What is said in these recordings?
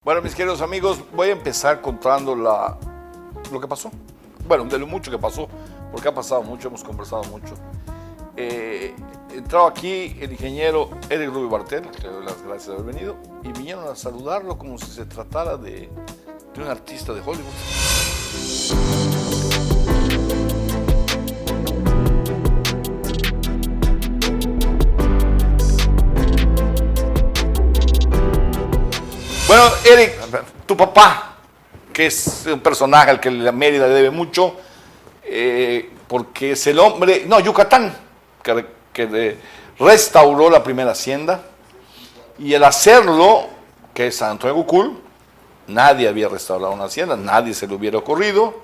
Bueno, mis queridos amigos, voy a empezar contando lo que pasó. Bueno, de lo mucho que pasó, porque ha pasado mucho, hemos conversado mucho. Entró aquí el ingeniero Eric Rubio Bartel, que le doy las gracias de haber venido, y vinieron a saludarlo como si se tratara de un artista de Hollywood. Bueno, Eric, tu papá, que es un personaje al que la Mérida le debe mucho, porque es el hombre, no, Yucatán, que restauró la primera hacienda, y el hacerlo, que es San Antonio de Cucul, nadie había restaurado una hacienda, nadie se le hubiera ocurrido.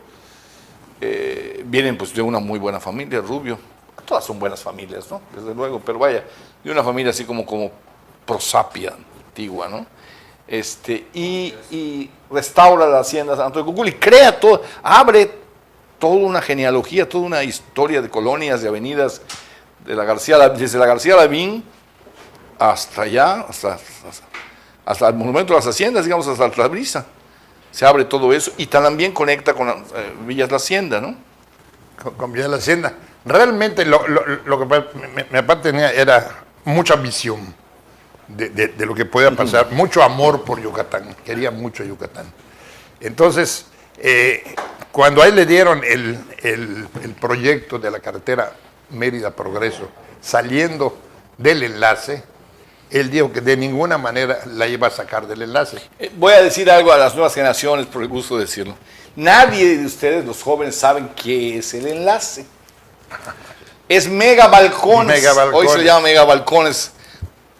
Vienen pues de una muy buena familia, Rubio, todas son buenas familias, ¿no? Desde luego, pero vaya, de una familia así como prosapia, antigua, ¿no? Y restaura la hacienda de San Antonio de Cucul y crea todo, abre toda una genealogía, toda una historia de colonias, de avenidas, desde la García Lavín hasta allá, hasta el monumento de las haciendas, digamos, hasta la brisa. Se abre todo eso y también conecta con Villas La Hacienda, ¿no? Con Villas La Hacienda. Realmente lo que mi papá tenía era mucha visión de lo que podía pasar, mucho amor por Yucatán, quería mucho Yucatán. Entonces, cuando a él le dieron el proyecto de la carretera Mérida Progreso, saliendo del enlace, él dijo que de ninguna manera la iba a sacar del enlace. Voy a decir algo a las nuevas generaciones, por el gusto de decirlo. Nadie de ustedes, los jóvenes, saben qué es el enlace. Es Mega Balcones. Hoy se llama Mega Balcones.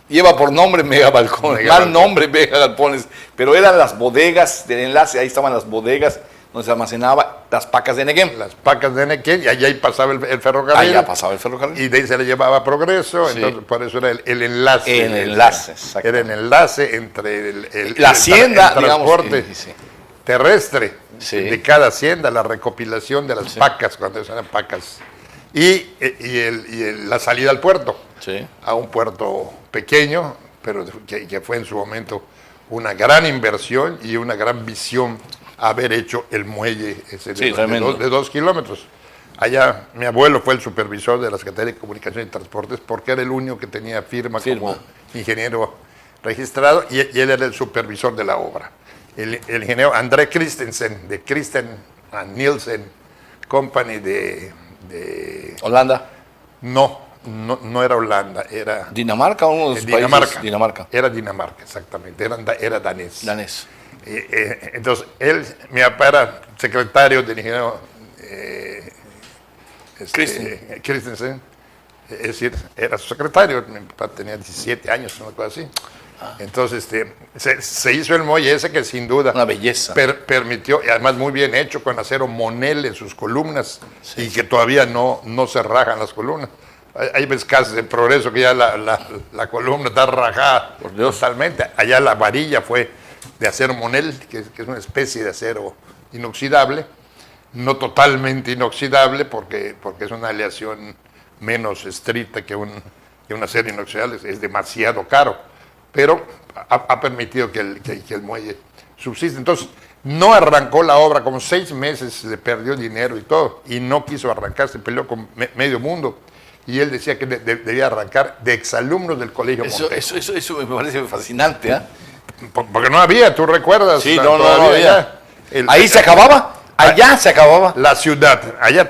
Lleva por nombre Mega Balcones, mal nombre Mega Balcones, pero eran las bodegas del enlace, ahí estaban las bodegas donde se almacenaba las pacas de Nequén. Las pacas de Nequén, y allá pasaba el ferrocarril. Allá pasaba el ferrocarril. Y de ahí se le llevaba a Progreso, sí. Entonces por eso era el enlace. El enlace, exacto. Era el enlace entre la hacienda, el transporte terrestre de cada hacienda, la recopilación de las pacas, cuando eran pacas, y la salida al puerto. Sí. A un puerto pequeño, pero que fue en su momento una gran inversión y una gran visión haber hecho el muelle ese de 2 kilómetros. Allá mi abuelo fue el supervisor de la Secretaría de Comunicaciones y Transportes porque era el único que tenía firma. Como ingeniero registrado y él era el supervisor de la obra. El ingeniero André Christensen de Christen Nielsen Company de Holanda. No era Holanda, era... ¿Dinamarca o uno de los países? Dinamarca. Era Dinamarca, exactamente, era danés. Danés. Entonces, mi papá era secretario del ingeniero Christensen, es decir, era su secretario, mi papá tenía 17 años, una cosa así. Entonces, se hizo el muelle ese que sin duda... Una belleza. Permitió, y además muy bien hecho, con acero Monel en sus columnas, y que todavía no se rajan las columnas. Hay ves casas de Progreso que ya la columna está rajada totalmente. Allá la varilla fue de acero Monel, que es una especie de acero inoxidable, no totalmente inoxidable porque es una aleación menos estricta que un acero inoxidable, es demasiado caro, pero ha permitido que el muelle subsista. Entonces, no arrancó la obra, como 6 meses le perdió dinero y todo, y no quiso arrancar, se peleó con medio mundo. Y él decía que debía arrancar de exalumnos del Colegio Montero. Eso me parece fascinante, ¿eh? Porque no había, ¿tú recuerdas? Sí, no había. ¿Ahí se acababa? Allá se acababa. La ciudad, allá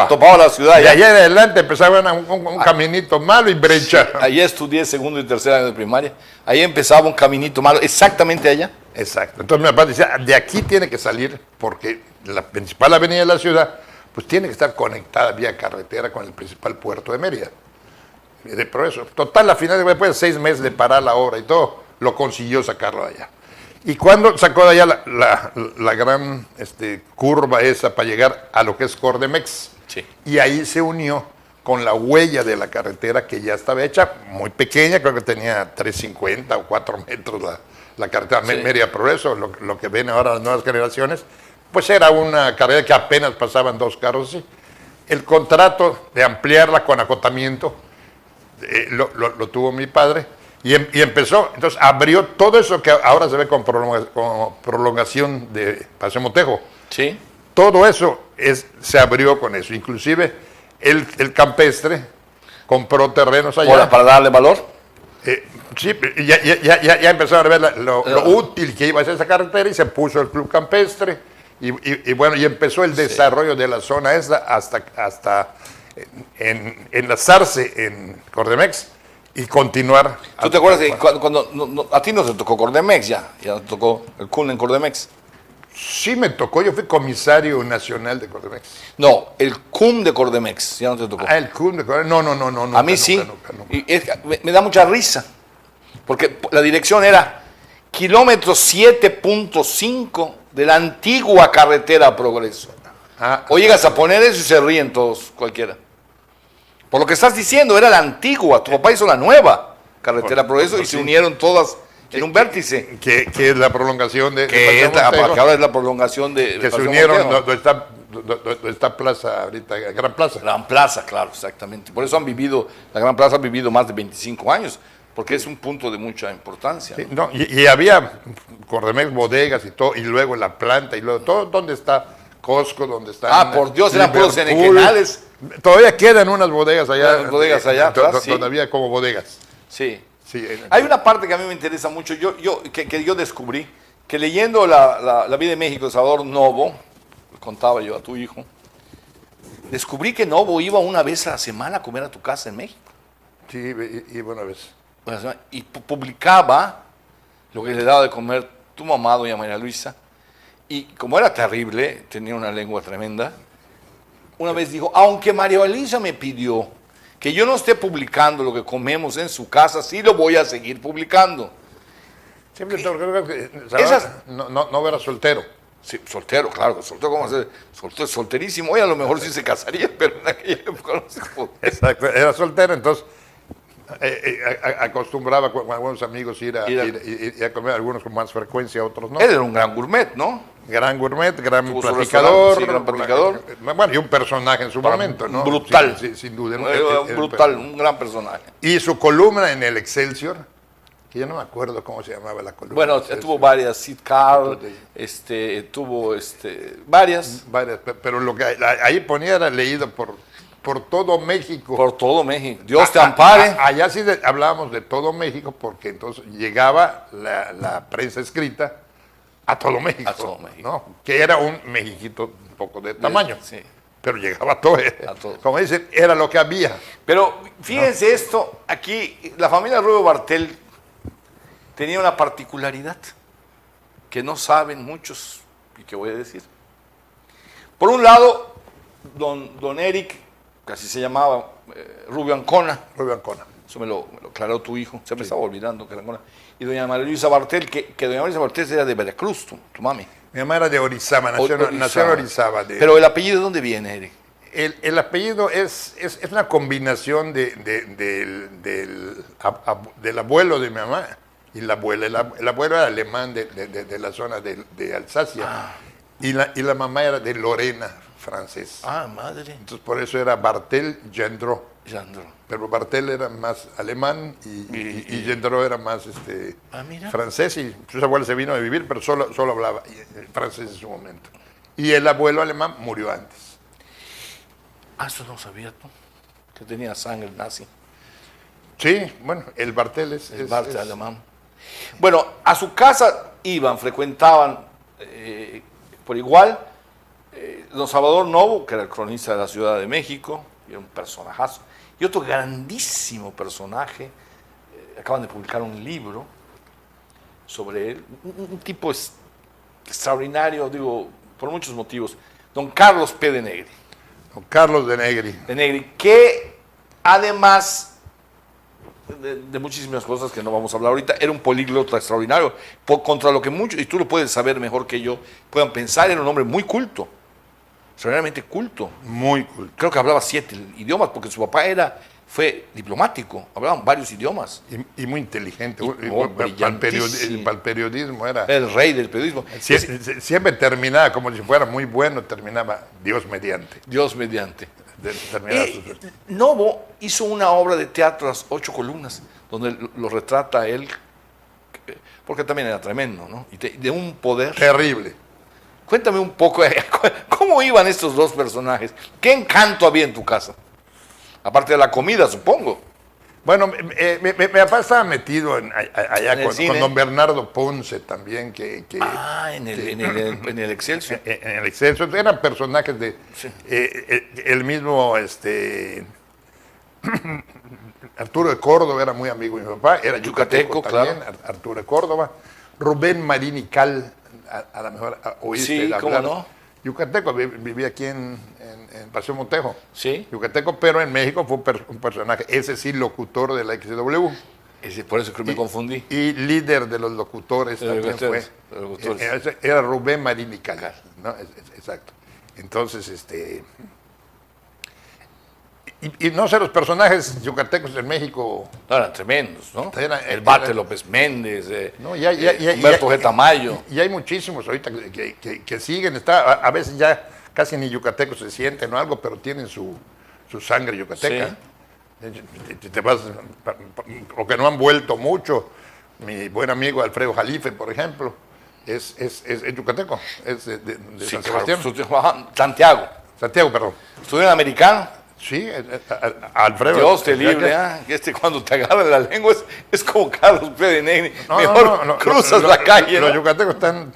topaba la ciudad. Y allá en adelante empezaban un caminito malo y brecha. Sí, allá estudié segundo y tercer año de primaria. Ahí empezaba un caminito malo, exactamente allá. Exacto. Entonces mi papá decía, de aquí tiene que salir, porque la principal avenida de la ciudad pues tiene que estar conectada vía carretera con el principal puerto de Mérida. De Progreso. Total, al final, después de 6 meses de parar la obra y todo, lo consiguió sacarlo de allá. Y cuando sacó de allá la gran curva esa para llegar a lo que es Cordemex, sí. Y ahí se unió con la huella de la carretera que ya estaba hecha, muy pequeña, creo que tenía 350 o 4 metros la carretera Mérida Progreso, lo que ven ahora las nuevas generaciones. Pues era una carrera que apenas pasaban 2 carros así. El contrato de ampliarla con acotamiento lo tuvo mi padre Y empezó, entonces abrió todo eso que ahora se ve con prolongación de Paseo Montejo. Sí. Todo eso se abrió con eso. Inclusive el campestre compró terrenos allá. Para darle valor. Sí, ya empezaron a ver lo útil que iba a ser esa carretera y se puso el club campestre. Y bueno, y empezó el desarrollo de la zona esa hasta enlazarse en Cordemex y continuar. ¿Tú te acuerdas de cuando a ti no te tocó Cordemex ya te tocó el CUN en Cordemex? Sí me tocó, yo fui comisario nacional de Cordemex. No, el CUM de Cordemex, ya no te tocó. El CUM de Cordemex, no. A mí sí, nunca. Y me da mucha risa, porque la dirección era kilómetro 7.5 de la antigua carretera Progreso. O llegas a poner eso y se ríen todos, cualquiera. Por lo que estás diciendo, era la antigua, tu papá hizo la nueva carretera Progreso y se unieron todas en un vértice. Que es la prolongación de ahora es la prolongación de que se unieron donde está Plaza ahorita, Gran Plaza. Gran Plaza, claro, exactamente. Por eso la Gran Plaza ha vivido más de 25 años, porque es un punto de mucha importancia. Sí, no, y había Cordemex bodegas y todo, y luego la planta, y luego todo, ¿dónde está Costco? ¿Dónde está? Por Dios, eran puros senequenales. Todavía quedan unas bodegas allá. Bodegas allá, todavía como bodegas. Sí. Hay una parte que a mí me interesa mucho, que yo descubrí, que leyendo la vida de México de Salvador Novo, contaba yo a tu hijo, descubrí que Novo iba una vez a la semana a comer a tu casa en México. Sí, iba una vez. Y publicaba lo que le daba de comer tu mamá, doña María Luisa, y como era terrible, tenía una lengua tremenda, una vez dijo, aunque María Luisa me pidió que yo no esté publicando lo que comemos en su casa, sí lo voy a seguir publicando. Siempre no era soltero. Sí, soltero, claro, soltero, ¿cómo hacer? Solterísimo, hoy a lo mejor sí se casaría, pero en aquella época no se podía. Exacto, era soltero, entonces acostumbraba con algunos amigos ir a comer, algunos con más frecuencia, otros no. Él era un gran gourmet, ¿no? Gran gourmet, gran platicador. Sí, gran platicador. Bueno, y un personaje en su momento, ¿no? Brutal. Sí, sin duda. Brutal, un gran personaje. Y su columna en el Excelsior, que yo no me acuerdo cómo se llamaba la columna. Bueno, tuvo varias, Sid Carl, tuvo varias. Varias, pero lo que ahí ponía era leído por todo México. Por todo México. Dios te ampare. Allá sí hablábamos de todo México porque entonces llegaba la prensa escrita a todo México. A todo México. ¿no? Que era un Mexiquito un poco de tamaño. Sí. Pero llegaba a todo. Como dicen, era lo que había. Pero fíjense esto, aquí la familia Rubio Bartel tenía una particularidad que no saben muchos y que voy a decir. Por un lado, don Eric, que así se llamaba, Rubio Ancona. Rubio Ancona. Eso me lo aclaró tu hijo, se me estaba olvidando que era Ancona. Y doña María Luisa Bartel, que doña María Luisa Bartel era de Veracruz, tu mami. Mi mamá era de Orizaba, nació en Orizaba. Pero el apellido, ¿de dónde viene, Eric? El apellido es una combinación del abuelo de mi mamá y la abuela. El abuelo era alemán de la zona de Alsacia y la mamá era de Lorena, francés. Madre. Entonces por eso era Bartel Gendro. Gendro. Pero Bartel era más alemán y Gendro era más francés, y sus abuelos se vino a vivir, pero solo hablaba francés en su momento. Y el abuelo alemán murió antes. Eso no sabía tú, que tenía sangre nazi. Sí, bueno, el Bartel es alemán. Bueno, a su casa frecuentaban por igual don Salvador Novo, que era el cronista de la Ciudad de México, y era un personajazo. Y otro grandísimo personaje, acaban de publicar un libro sobre él, un tipo extraordinario, digo, por muchos motivos, don Carlos P. de Negri. Don Carlos de Negri. De Negri, que además de muchísimas cosas que no vamos a hablar ahorita, era un políglota extraordinario, contra lo que muchos, y tú lo puedes saber mejor que yo, puedan pensar, era un hombre muy culto. Extraordinariamente culto. Muy culto. Creo que hablaba 7 idiomas, porque su papá fue diplomático, hablaban varios idiomas. Y muy inteligente. Para el periodismo era el rey del periodismo. Siempre terminaba, como si fuera muy bueno, terminaba Dios mediante. Dios mediante. Novo hizo una obra de teatro, Las 8 columnas, donde lo retrata él, porque también era tremendo, ¿no? Y de un poder terrible. Cuéntame un poco, ¿cómo iban estos dos personajes? ¿Qué encanto había en tu casa? Aparte de la comida, supongo. Bueno, mi papá estaba metido allá con don Bernardo Ponce también. En el Excelsior. En el Excelsior. Eran personajes de... Sí. El mismo... Arturo de Córdoba era muy amigo de mi papá. Era yucateco también, claro. Arturo de Córdoba. Rubén Marín y Cal, a lo mejor oíste hablar. ¿Cómo no? Yucateco, vivía aquí en Paseo Montejo. Sí. Yucateco, pero en México fue un personaje, ese sí, locutor de la XW. Por eso creo que me confundí. Y líder de los locutores también fue. Era Rubén Marín y Cal, ¿no? Exacto. Entonces, Y no sé, los personajes yucatecos en México... No, eran tremendos, ¿no? El Bate López Méndez, Humberto G. Tamayo. Y hay muchísimos ahorita que siguen. A veces ya casi ni yucatecos se sienten o algo, pero tienen su sangre yucateca. Sí. Te vas, o que no han vuelto mucho. Mi buen amigo Alfredo Jalife, por ejemplo, es yucateco, es de San Sebastián. Santiago, perdón. Estudió en Americano. Sí, Alfredo. Dios te libre, cuando te agarra la lengua es como Carlos P. Negri. Mejor cruzas la calle. Los yucatecos tan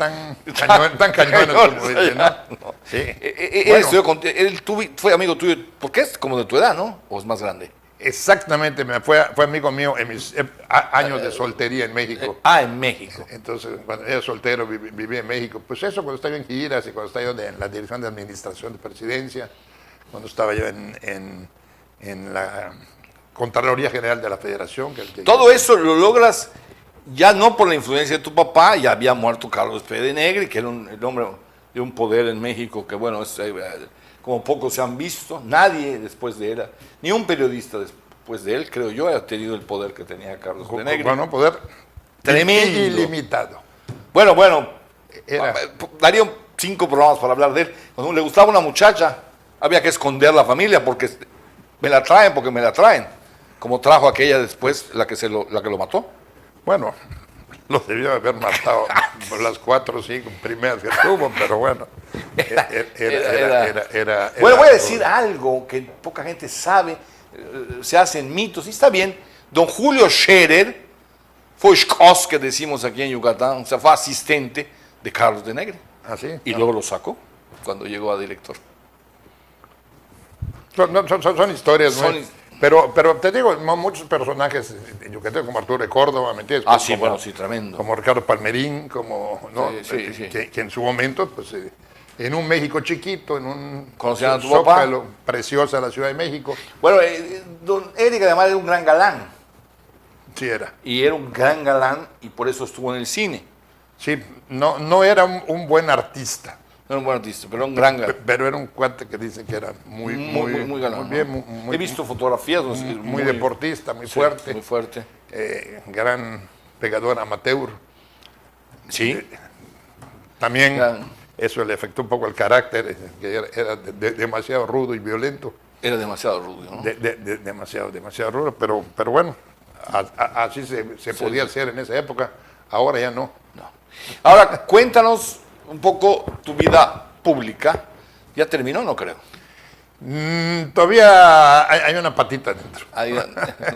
cañones como dicen, ¿no? Sí. Él fue amigo tuyo, porque es como de tu edad, ¿no? ¿O es más grande? Exactamente, fue amigo mío en mis años de soltería en México. En México. Entonces, cuando era soltero, vivía en México. Pues eso, cuando estaba en giras y cuando estaba yo en la dirección de administración de presidencia, cuando estaba yo en la Contraloría General de la Federación. Todo eso lo logras ya no por la influencia de tu papá, ya había muerto Carlos P. Negri, que era el hombre de un poder en México que, bueno, como pocos se han visto, nadie después de él, ni un periodista después de él, creo yo, ha tenido el poder que tenía Carlos P. Negri. Bueno, poder tremendo. Ilimitado. Bueno, daría 5 programas para hablar de él. Cuando le gustaba una muchacha, había que esconder la familia porque me la traen, como trajo aquella después, la que lo mató. Bueno, lo debió haber matado por las 4 o 5 primeras que tuvo, pero bueno. Bueno, voy a decir algo que poca gente sabe, se hacen mitos, y está bien. Don Julio Scherer fue Schkoss, que decimos aquí en Yucatán, o sea, fue asistente de Carlos de Negri. ¿Ah, sí? Y luego lo sacó cuando llegó a director. Son historias, ¿no? Pero te digo, muchos personajes en Yucatán, como Arturo de Córdoba, ¿me entiendes? Sí, bueno, sí, tremendo. Como Ricardo Palmerín, como, sí. Que en su momento, pues, en un México chiquito, en un ¿conocían a tu papá? Preciosa la Ciudad de México. Bueno, don Eric además era un gran galán. Sí, era. Y era un gran galán y por eso estuvo en el cine. Sí, no era un buen artista. No era un buen artista, pero era un gran galán. Pero era un cuate que dicen que era muy galán. Muy bien, he visto fotografías. Muy deportista, muy fuerte. Muy fuerte. Gran pegador amateur. Sí. También eso le afectó un poco el carácter, que era demasiado rudo y violento. Era demasiado rudo, ¿no? Demasiado rudo, pero bueno, así se podía hacer en esa época. Ahora ya no. Ahora, cuéntanos un poco tu vida pública. ¿Ya terminó? No creo. Todavía hay una patita dentro.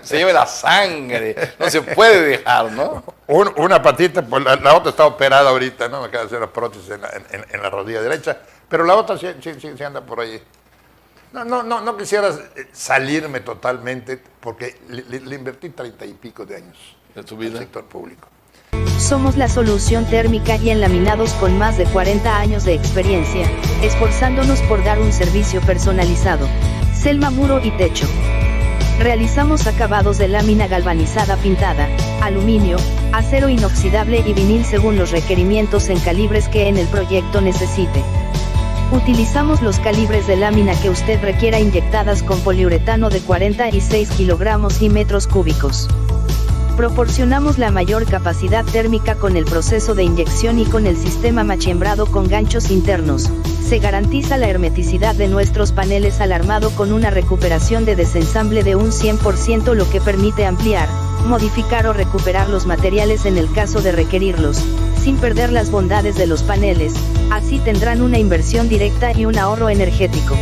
Se lleva la sangre, no se puede dejar, ¿no? Una patita, pues la otra está operada ahorita, ¿no? Me acaba de hacer la prótesis en la rodilla derecha, pero la otra sí anda por ahí. No quisiera salirme totalmente, porque le invertí 30 y pico de años de tu vida al sector público. Somos la solución térmica y en laminados con más de 40 años de experiencia, esforzándonos por dar un servicio personalizado. Selma Muro y Techo. Realizamos acabados de lámina galvanizada pintada, aluminio, acero inoxidable y vinil según los requerimientos en calibres que en el proyecto necesite. Utilizamos los calibres de lámina que usted requiera inyectadas con poliuretano de 46 kilogramos y metros cúbicos. Proporcionamos la mayor capacidad térmica con el proceso de inyección y con el sistema machembrado con ganchos internos. Se garantiza la hermeticidad de nuestros paneles al armado con una recuperación de desensamble de un 100%, lo que permite ampliar, modificar o recuperar los materiales en el caso de requerirlos, sin perder las bondades de los paneles, así tendrán una inversión directa y un ahorro energético.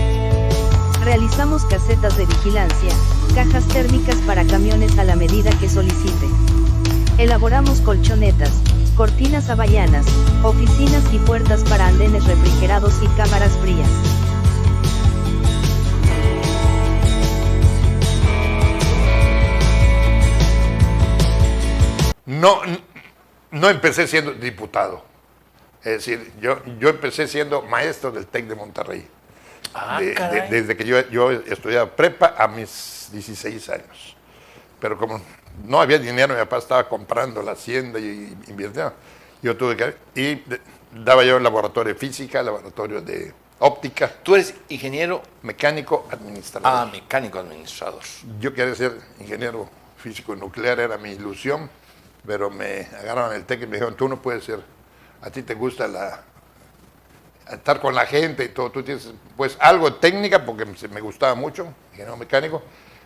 Realizamos casetas de vigilancia, cajas térmicas para camiones a la medida que solicite. Elaboramos colchonetas, cortinas hawaianas, oficinas y puertas para andenes refrigerados y cámaras frías. No empecé siendo diputado. Es decir, yo empecé siendo maestro del TEC de Monterrey. Desde que yo estudiaba prepa a mis 16 años. Pero como no había dinero, mi papá estaba comprando la hacienda y invirtiendo. Yo tuve que... Y daba yo el laboratorio de física, laboratorio de óptica. ¿Tú eres ingeniero? Mecánico administrador. Mecánico administrador. Yo quería ser ingeniero físico nuclear, era mi ilusión, pero me agarraron el TEC y me dijeron, tú no puedes ser, a ti te gusta estar con la gente y todo, tú tienes pues algo de técnica, porque me gustaba mucho, ingeniero mecánico,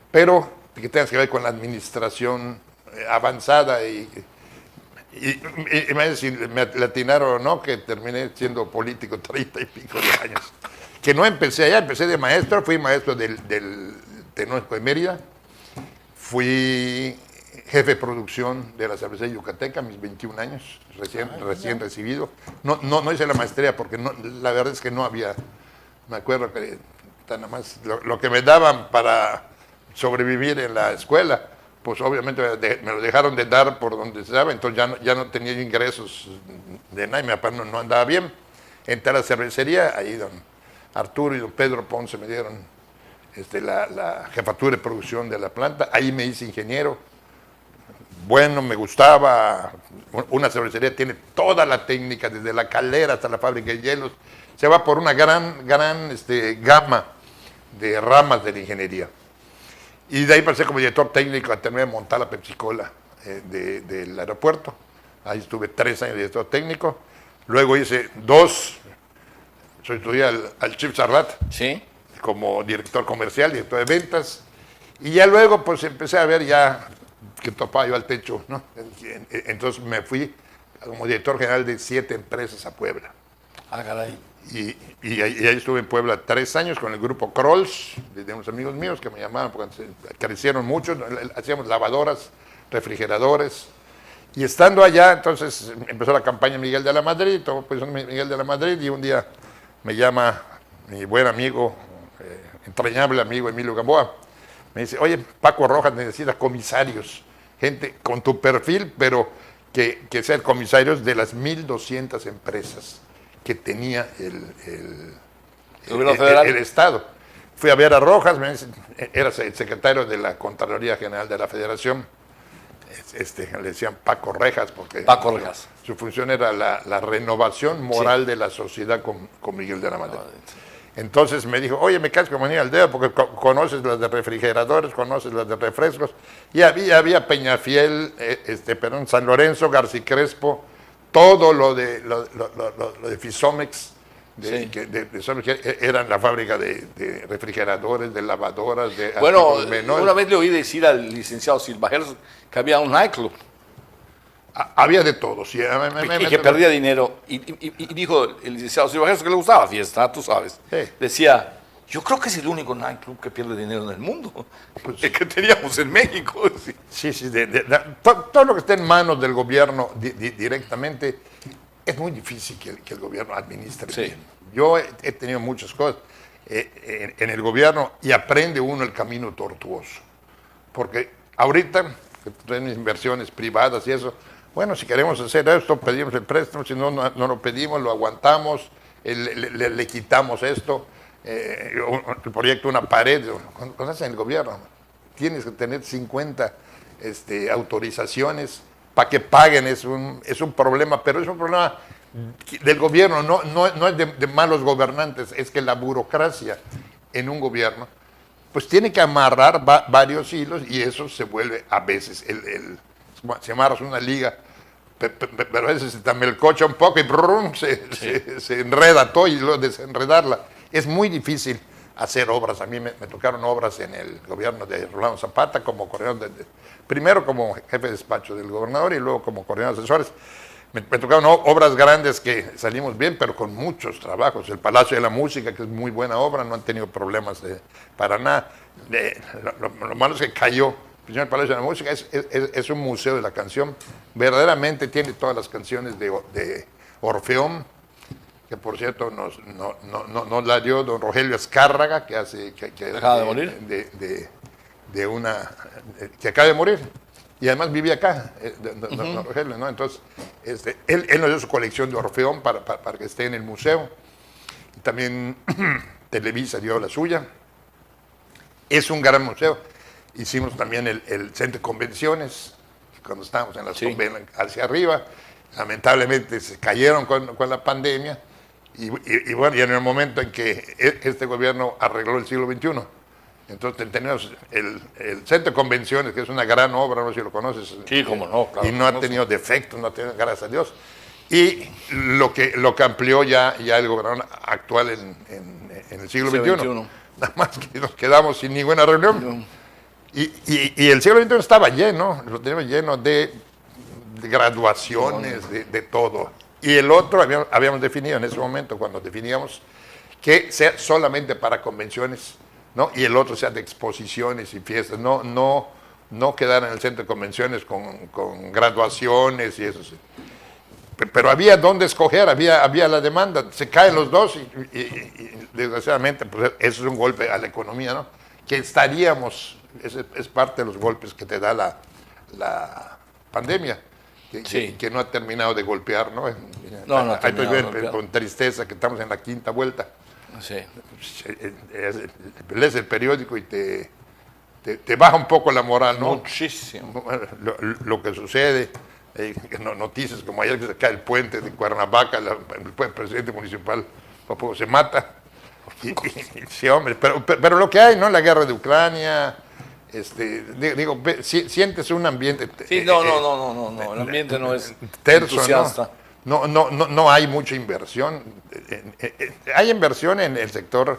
pero que tengas que ver con la administración avanzada y me atinaron o no, que terminé siendo político 30 y pico de años. Que no empecé allá, empecé de maestro, fui maestro del Tecnológico de Mérida, fui jefe de producción de la cervecería Yucateca, mis 21 años, recién recibido. No hice la maestría porque la verdad es que no había, me acuerdo que nada más lo que me daban para sobrevivir en la escuela, pues obviamente me lo dejaron de dar por donde estaba, entonces ya no tenía ingresos de nada y mi papá no andaba bien. Entré a la cervecería, ahí don Arturo y don Pedro Ponce me dieron la jefatura de producción de la planta, ahí me hice ingeniero. Bueno, me gustaba, una cervecería tiene toda la técnica, desde la caldera hasta la fábrica de hielos, se va por una gran gama de ramas de la ingeniería. Y de ahí pasé como director técnico a terminar de montar la Pepsi-Cola del aeropuerto. Ahí estuve 3 años de director técnico. Luego hice 2, estudié al Chief Sarlat, ¿sí?, como director comercial, director de ventas. Y ya luego pues empecé a ver ya que topaba yo al techo, ¿no? Entonces me fui como director general de 7 empresas a Puebla. Caray. Y ahí estuve en Puebla 3 años con el grupo Krolls, de unos amigos míos que me llamaban porque crecieron mucho, hacíamos lavadoras, refrigeradores. Y estando allá, entonces empezó la campaña Miguel de la Madrid, todo pues Miguel de la Madrid, y un día me llama mi buen amigo, entrañable amigo Emilio Gamboa, me dice, oye, Paco Rojas necesita comisarios, gente con tu perfil, pero que sean comisarios de las 1,200 empresas que tenía el Estado. Fui a ver a Rojas, era el secretario de la Contraloría General de la Federación, le decían Paco Rejas, porque Paco Rejas. Su función era la renovación moral de la sociedad con Miguel de la Madrid. Entonces me dijo, oye, me caes como anillo al dedo porque conoces las de refrigeradores, conoces las de refrescos. Y había Peñafiel, San Lorenzo, García Crespo, todo lo de Fisomex, eran la fábrica de refrigeradores, de lavadoras, de... Bueno, una vez le oí decir al licenciado Silvajeros que había un nightclub. Había de todo, sí. Y que perdía dinero. Y dijo el licenciado Silvajeros que le gustaba fiesta, tú sabes. Sí. Decía, yo creo que es el único nightclub que pierde dinero en el mundo. Pues, el que teníamos en México. Sí. Todo lo que esté en manos del gobierno directamente, es muy difícil que el gobierno administre bien. Yo he tenido muchas cosas en el gobierno y aprende uno el camino tortuoso. Porque ahorita, que tenemos inversiones privadas y eso, bueno, si queremos hacer esto, pedimos el préstamo, si no lo pedimos, lo aguantamos, le quitamos esto, el proyecto una pared. Cuando estás en el gobierno, tienes que tener 50 autorizaciones para que paguen, es un problema, pero es un problema del gobierno, no es de malos gobernantes, es que la burocracia en un gobierno pues tiene que amarrar varios hilos y eso se vuelve a veces, si amarras una liga, pero a veces también el coche un poco y brum, se enreda todo y luego desenredarla. Es muy difícil hacer obras. A mí me tocaron obras en el gobierno de Rolando Zapata, como coordinador, primero como jefe de despacho del gobernador y luego como coordinador de asesores. Me tocaron obras grandes que salimos bien, pero con muchos trabajos. El Palacio de la Música, que es muy buena obra, no han tenido problemas para nada. Lo malo es que cayó. El Palacio de la Música es un museo de la canción. Verdaderamente tiene todas las canciones de Orfeón, que por cierto nos la dio don Rogelio Azcárraga, que acaba de morir. Que acaba de morir. Y además vivía acá, don Rogelio, ¿no? Entonces, él nos dio su colección de Orfeón para que esté en el museo. Y también Televisa dio la suya. Es un gran museo. Hicimos también el centro de convenciones, cuando estábamos en las convenciones hacia arriba. Lamentablemente se cayeron con la pandemia. Y bueno, y en el momento en que este gobierno arregló el siglo XXI, entonces tenemos el centro de convenciones, que es una gran obra, no sé si lo conoces. Sí, cómo no, claro. Y no ha tenido defectos, no ha tenido, gracias a Dios. Y lo que amplió ya el gobernador actual en el siglo XXI. Nada más que nos quedamos sin ninguna reunión. Y el siglo XXI estaba lleno, lo teníamos lleno de graduaciones, de todo. Y el otro habíamos definido en ese momento, cuando definíamos, que sea solamente para convenciones, ¿no? Y el otro sea de exposiciones y fiestas, no quedar en el centro de convenciones con graduaciones y eso. Sí. Pero había dónde escoger, había la demanda, se caen los dos y desgraciadamente pues eso es un golpe a la economía, ¿no? Que estaríamos, es parte de los golpes que te da la pandemia. Que no ha terminado de golpear, ¿no? No Hay que ver con tristeza que estamos en la quinta vuelta. Sí. Lees el periódico y te baja un poco la moral, ¿no? Muchísimo. Lo que sucede, noticias como ayer que se cae el puente de Cuernavaca, el presidente municipal se mata. Sí, hombre, pero lo que hay, ¿no? La guerra de Ucrania. Sientes un ambiente. Sí, no, el ambiente no es terso, entusiasta. No hay mucha inversión. Hay inversión en el sector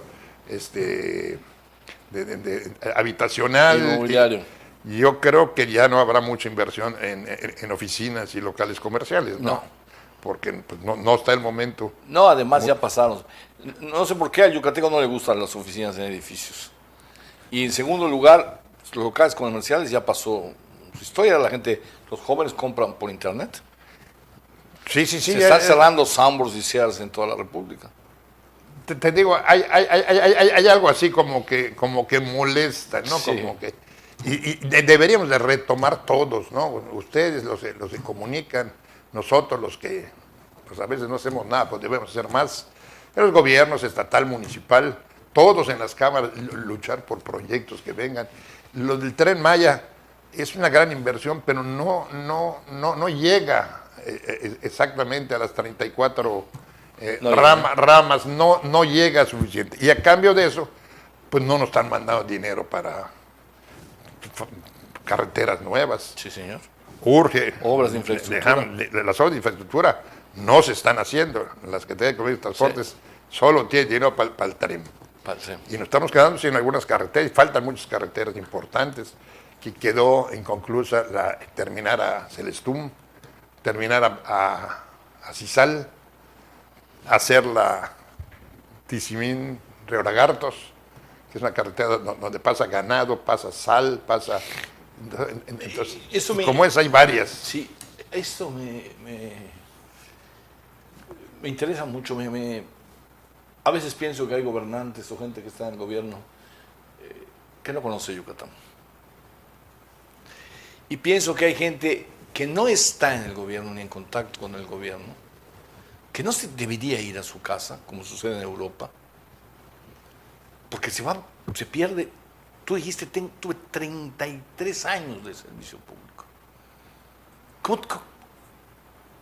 habitacional. Inmobiliario. Yo creo que ya no habrá mucha inversión en oficinas y locales comerciales, ¿no? No. Porque pues, no está el momento. No, además ya pasaron. No sé por qué al yucateco no le gustan las oficinas en edificios. Y en segundo lugar, los locales comerciales ya pasó su historia. La gente, los jóvenes compran por internet. Sí. Se están cerrando Sambors y Sears en toda la República. Te digo, hay algo así como que molesta, ¿no? Sí. Como que y deberíamos de retomar todos, ¿no? Ustedes, los que comunican, nosotros los que pues a veces no hacemos nada, pues debemos hacer más. Los gobiernos estatal, municipal, todos en las cámaras, luchar por proyectos que vengan. Lo del Tren Maya es una gran inversión, pero no llega exactamente a las 34 ramas, no llega suficiente. Y a cambio de eso, pues no nos están mandando dinero para carreteras nuevas. Sí, señor. Urge. Obras de infraestructura. Las obras de infraestructura no se están haciendo. Las que tienen que ver transportes solo tienen dinero para el tren. Y nos estamos quedando sin algunas carreteras, faltan muchas carreteras importantes, que quedó inconclusa terminar a Celestún, terminar a Cizal, hacer la Tizimín, Río Lagartos, que es una carretera donde pasa ganado, pasa sal, pasa... Entonces, como es, hay varias. Sí, esto me interesa mucho, a veces pienso que hay gobernantes o gente que está en el gobierno que no conoce Yucatán. Y pienso que hay gente que no está en el gobierno ni en contacto con el gobierno, que no se debería ir a su casa, como sucede en Europa, porque se pierde. Tú dijiste, tuve 33 años de servicio público.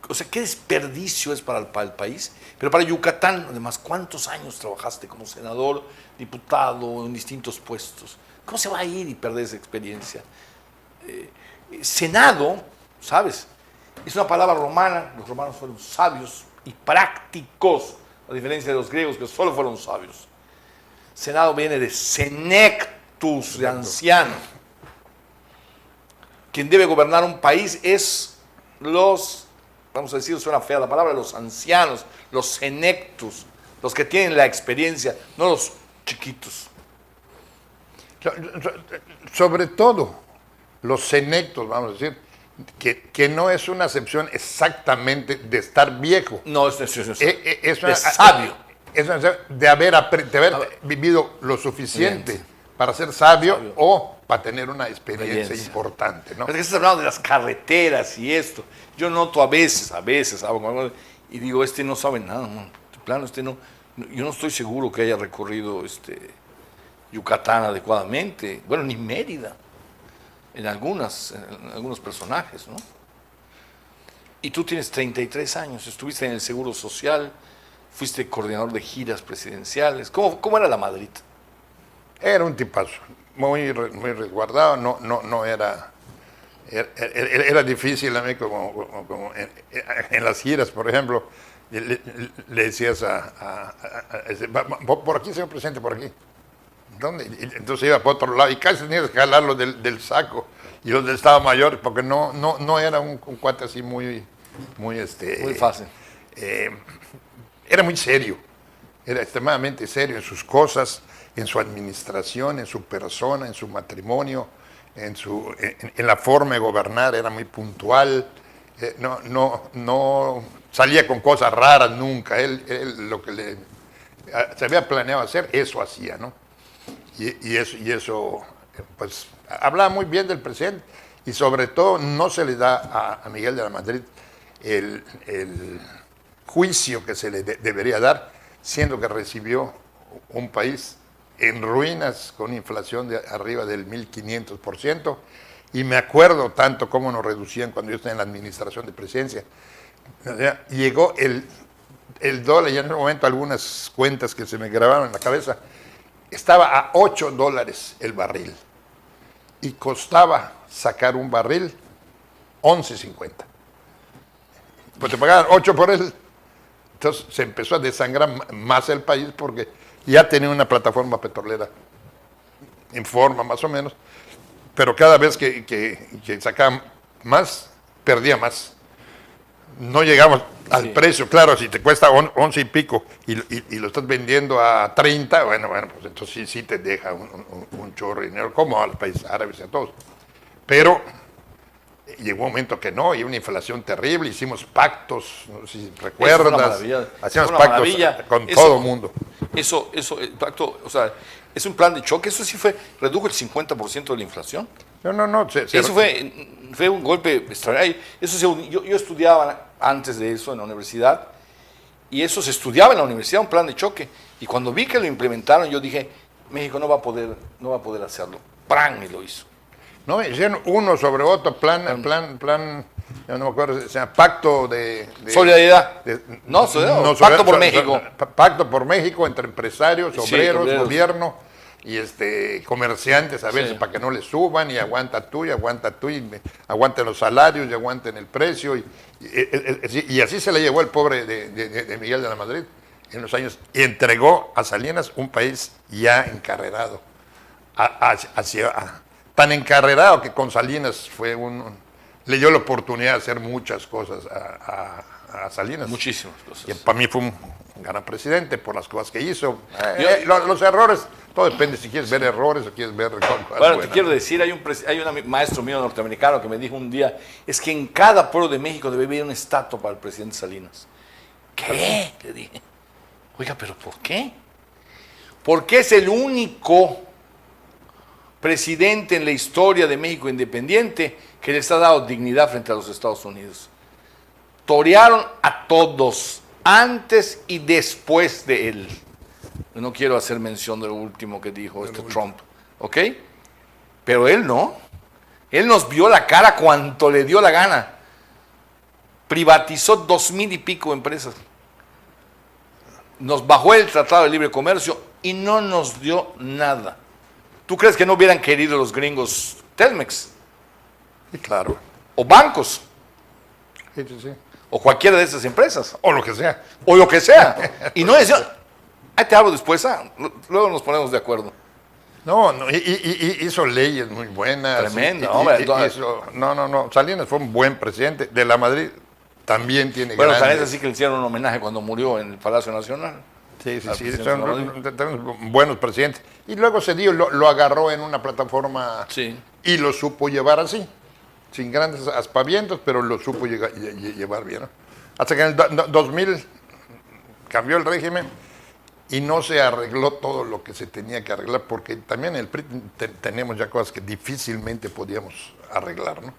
O sea, qué desperdicio es para el país. Pero para Yucatán, además, ¿cuántos años trabajaste como senador, diputado, en distintos puestos? ¿Cómo se va a ir y perder esa experiencia? Senado, ¿sabes? Es una palabra romana. Los romanos fueron sabios y prácticos, a diferencia de los griegos que solo fueron sabios. Senado viene de senectus, de anciano. Quien debe gobernar un país es los, vamos a decir, suena fea la palabra, los ancianos, los senectus, los que tienen la experiencia, no los chiquitos. Sobre todo, los senectos, vamos a decir, que no es una acepción exactamente de estar viejo. No, es de sabio. Es de haber vivido lo suficiente para ser sabio o para tener una experiencia importante, ¿no? Es que estás hablando de las carreteras y esto. Yo noto a veces, y digo, este no sabe nada, man. De plano, yo no estoy seguro que haya recorrido Yucatán adecuadamente. Bueno, ni Mérida. En algunos personajes, ¿no? Y tú tienes 33 años, estuviste en el Seguro Social, fuiste coordinador de giras presidenciales. ¿Cómo era la Madrid? Era un tipazo, muy resguardado, no era... Era difícil a mí, como en las giras, por ejemplo, le decías por aquí, señor presidente, por aquí. ¿Dónde? Entonces iba por otro lado y casi tenías que jalarlo del saco. Y los del Estado Mayor, porque no era un cuate así muy fácil. Era muy serio, era extremadamente serio en sus cosas, en su administración, en su persona, en su matrimonio, en la forma de gobernar, era muy puntual, no salía con cosas raras nunca. Él lo que se había planeado hacer, eso hacía, ¿no? Y eso, pues, hablaba muy bien del presidente y sobre todo no se le da a Miguel de la Madrid el juicio que se le debería dar, siendo que recibió un país en ruinas con inflación de arriba del 1500%, y me acuerdo tanto cómo nos reducían cuando yo estaba en la administración de presidencia. O sea, llegó el dólar, y en ese momento algunas cuentas que se me grabaron en la cabeza, estaba a $8 el barril y costaba sacar un barril 11.50. Pues te pagaban 8 por él. Entonces se empezó a desangrar más el país porque ya tenía una plataforma petrolera en forma más o menos, pero cada vez que sacaba más, perdía más. No llegamos al precio, claro, si te cuesta 11 y pico y lo estás vendiendo a 30, bueno, pues entonces sí te deja un chorro de dinero, como a los países árabes y a todos. Pero llegó un momento que no, y una inflación terrible, hicimos pactos, no sé si recuerdas, hacíamos pactos con todo el mundo. El pacto, o sea, es un plan de choque, eso sí redujo el 50% de la inflación. No. Eso fue un golpe extraordinario. Yo estudiaba antes de eso en la universidad, y eso se estudiaba en la universidad, un plan de choque. Y cuando vi que lo implementaron, yo dije, México no va a poder hacerlo. ¡Pran! Y lo hizo. No, hicieron uno sobre otro, plan, yo no me acuerdo, se llama Pacto de Solidaridad. Pacto por México. Pacto por México entre empresarios, obreros, gobierno y comerciantes a veces, para que no le suban, y aguanten los salarios y aguanten el precio. Y así se le llevó el pobre de Miguel de la Madrid en los años, y entregó a Salinas un país ya encarrerado, tan encarrerado que con Salinas le dio la oportunidad de hacer muchas cosas a Salinas. Muchísimas cosas. Y para mí fue un gran presidente por las cosas que hizo. Los errores, todo depende si quieres ver errores o quieres ver cosas buenas. Te quiero decir, hay un maestro mío norteamericano que me dijo un día, es que en cada pueblo de México debe haber una estatua para el presidente Salinas. ¿Qué? Le dije. Oiga, ¿pero por qué? Porque es el único presidente en la historia de México independiente que les ha dado dignidad frente a los Estados Unidos. Torearon a todos, antes y después de él. No quiero hacer mención de lo último que dijo Trump, ¿ok? Pero él no. Él nos vio la cara cuanto le dio la gana. Privatizó 2,000 y pico empresas. Nos bajó el Tratado de Libre Comercio y no nos dio nada. ¿Tú crees que no hubieran querido los gringos Telmex? Sí, claro. O bancos. Sí. O cualquiera de esas empresas. O lo que sea. O lo que sea. Y no decía, Ahí te hablo después, luego nos ponemos de acuerdo. No, hizo leyes muy buenas. Tremendo, hombre. Salinas fue un buen presidente. De la Madrid también tiene Bueno, grandes... Salinas sí que le hicieron un homenaje cuando murió en el Palacio Nacional. Sí, son buenos presidentes. Y luego Cedillo lo agarró en una plataforma y lo supo llevar así, sin grandes aspavientos, pero lo supo llevar bien, ¿no? Hasta que en el 2000 cambió el régimen y no se arregló todo lo que se tenía que arreglar, porque también en el PRI tenemos ya cosas que difícilmente podíamos arreglar, ¿no?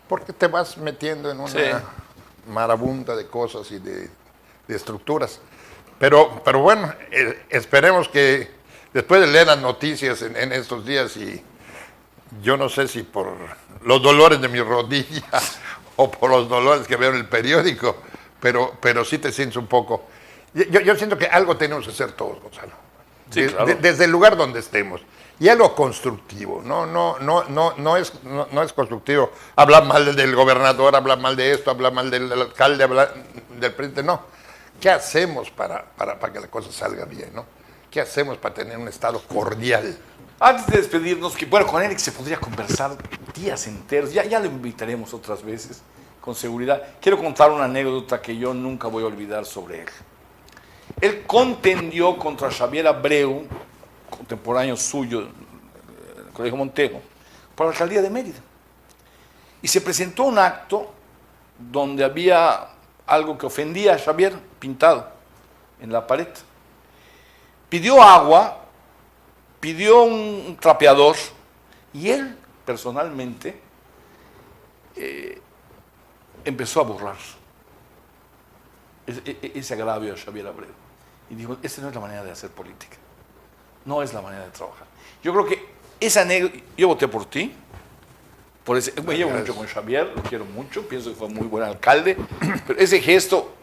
Porque te vas metiendo en una marabunta de cosas y de estructuras. Pero bueno, esperemos que después de leer las noticias en estos días, y yo no sé si por los dolores de mi rodilla o por los dolores que veo en el periódico, pero sí te sientes un poco... Yo siento que algo tenemos que hacer todos, Gonzalo. Sí, claro. Desde el lugar donde estemos. Y algo constructivo. No es constructivo hablar mal del gobernador, hablar mal de esto, hablar mal del alcalde, hablar del presidente. No. ¿Qué hacemos para que la cosa salga bien, no? ¿Qué hacemos para tener un estado cordial? Antes de despedirnos, que bueno, con Eric se podría conversar días enteros. Ya lo invitaremos otras veces, con seguridad. Quiero contar una anécdota que yo nunca voy a olvidar sobre él. Él contendió contra Xavier Abreu, contemporáneo suyo, del Colegio Montejo, para la alcaldía de Mérida. Y se presentó un acto donde había algo que ofendía a Xavier pintado en la pared. Pidió agua, pidió un trapeador, y él personalmente empezó a borrar ese agravio a Xavier Abreu. Y dijo, esa no es la manera de hacer política. No es la manera de trabajar. Yo creo que esa anécdota, yo voté por ti, me llevo mucho con Xavier, lo quiero mucho, pienso que fue muy buen alcalde, pero ese gesto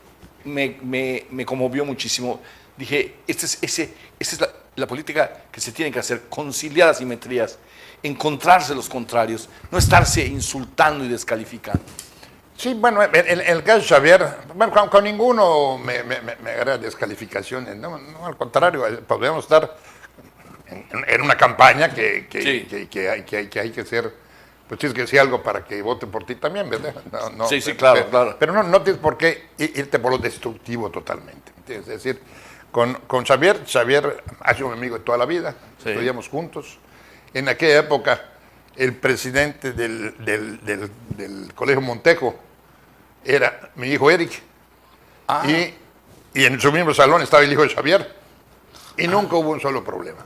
me conmovió muchísimo. Dije, esta es la política que se tiene que hacer, conciliar asimetrías, encontrarse los contrarios, no estarse insultando y descalificando. Sí, bueno, en el caso de Xavier, bueno, con ninguno me agarra descalificaciones, no, al contrario, podríamos estar en una campaña que hay que ser, pues tienes que decir algo para que voten por ti también, ¿verdad? Sí, claro. Pero no tienes por qué irte por lo destructivo totalmente, ¿entiendes? Es decir, con Xavier ha sido un amigo de toda la vida, estudiamos juntos. En aquella época, el presidente del Colegio Montejo era mi hijo Eric. Y en su mismo salón estaba el hijo de Xavier. Y nunca hubo un solo problema.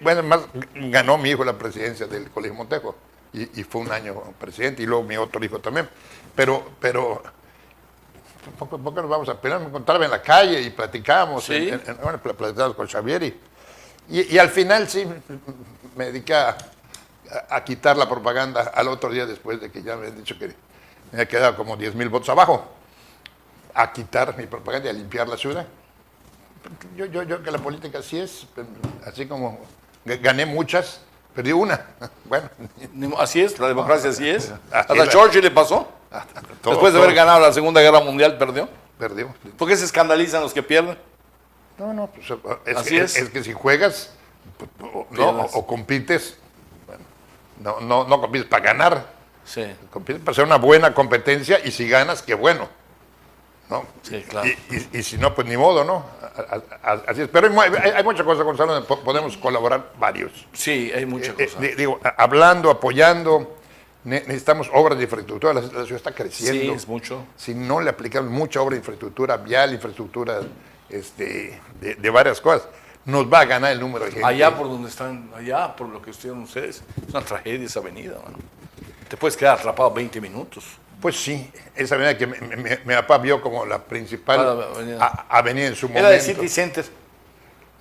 Bueno, además ganó mi hijo la presidencia del Colegio Montejo. Y fue un año presidente, y luego mi otro hijo también. Pero ¿por qué nos vamos a pelear? Me encontraba en la calle y platicábamos. Bueno, platicábamos con Xavier. Y al final sí me dediqué a quitar la propaganda al otro día, después de que ya me han dicho que me había quedado como 10,000 votos abajo, a quitar mi propaganda y a limpiar la ciudad. Yo que la política así es, así como gané muchas, perdí una. Bueno. Así es, la democracia así es. ¿Hasta Churchill le pasó? Después de haber ganado la Segunda Guerra Mundial, ¿perdió? Perdió. ¿Por qué se escandalizan los que pierden? No, pues es que si juegas o compites, bueno, no compites para ganar. Sí. Compites para hacer una buena competencia, y si ganas, qué bueno, ¿no? Sí, claro. Y si no, pues ni modo, ¿no? Así es. Pero hay muchas cosas, Gonzalo, donde podemos colaborar varios. Sí, hay muchas cosas. Digo, hablando, apoyando, necesitamos obras de infraestructura. La ciudad está creciendo. Sí, es mucho. Si no le aplicamos mucha obra de infraestructura vial, infraestructura de varias cosas, nos va a ganar el número de gente. Allá por donde están, allá por lo que estudian ustedes, es una tragedia esa avenida, ¿no? Te puedes quedar atrapado 20 minutos. Pues sí, esa avenida que mi papá vio como la principal avenida en su momento. Era de City Center.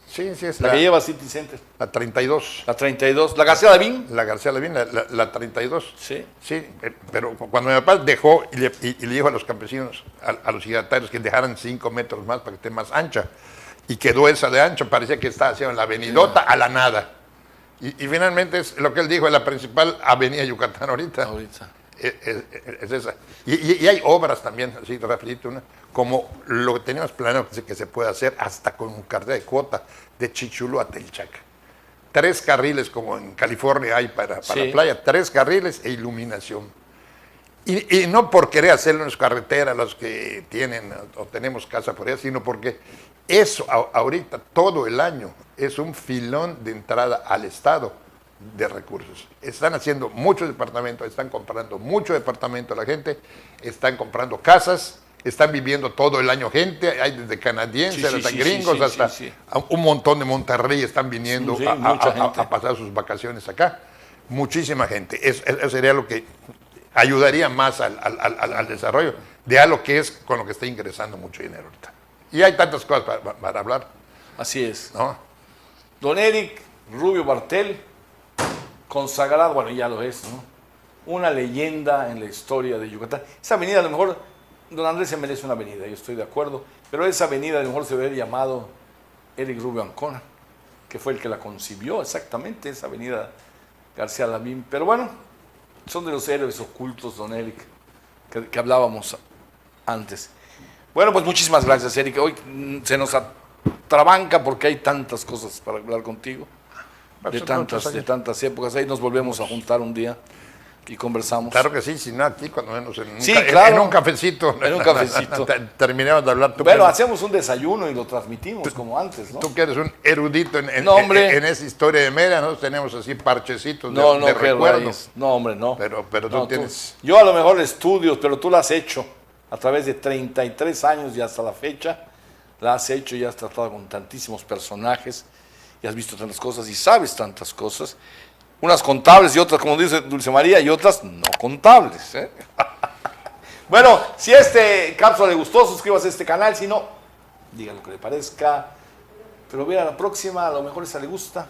Sí, es la que lleva City Center. La 32. La 32. ¿La García Lavín? La García Lavín, la 32. Sí. Sí, pero cuando mi papá dejó y le dijo a los campesinos, a los giratarios, que dejaran 5 metros más para que esté más ancha, y quedó esa de ancho, parecía que estaba haciendo la avenidota a la nada. Y finalmente es lo que él dijo, es la principal avenida Yucatán ahorita. es esa. Y hay obras también, así rapidito, ¿no? Como lo que teníamos planeado que se puede hacer hasta con un cartel de cuota de Chichulú a Telchaca. 3 carriles como en California hay para la playa, 3 carriles e iluminación. Y no por querer hacerlo en las carreteras, los que tienen o tenemos casa por allá, sino porque eso ahorita todo el año es un filón de entrada al Estado de recursos. Están haciendo muchos departamentos, están comprando mucho departamento la gente, están comprando casas, están viviendo todo el año gente, hay desde canadienses hasta gringos, hasta un montón de Monterrey están viniendo a pasar sus vacaciones acá. Muchísima gente. Eso sería lo que ayudaría más al desarrollo de algo que es con lo que está ingresando mucho dinero ahorita. Y hay tantas cosas para hablar. Así es. ¿No? Don Eric Rubio Bartel, consagrado, bueno, ya lo es, ¿no? Una leyenda en la historia de Yucatán. Esa avenida, a lo mejor, don Andrés se merece una avenida, yo estoy de acuerdo, pero esa avenida a lo mejor se debe haber llamado Eric Rubio Ancona, que fue el que la concibió exactamente, esa avenida García Lavín. Pero bueno, son de los héroes ocultos, don Eric, que hablábamos antes. Bueno, pues muchísimas gracias, Eric. Hoy se nos atrabanca porque hay tantas cosas para hablar contigo, de tantas épocas. Ahí nos volvemos a juntar un día y conversamos. Claro que sí, si no aquí, cuando menos en claro. En un cafecito. En un cafecito. Terminamos de hablar. Bueno, hacemos un desayuno y lo transmitimos como antes, ¿no? Tú que eres un erudito en esa historia de Mérida, nosotros tenemos así parchecitos de recuerdos. No, hombre, no. Pero tú tienes... Yo a lo mejor estudios, pero tú lo has hecho a través de 33 años y hasta la fecha. La has hecho y has tratado con tantísimos personajes y has visto tantas cosas y sabes tantas cosas. Unas contables y otras, como dice Dulce María, y otras no contables. Bueno, si este cápsula le gustó, suscríbase a este canal. Si no, diga lo que le parezca. Pero vea la próxima, a lo mejor esa le gusta.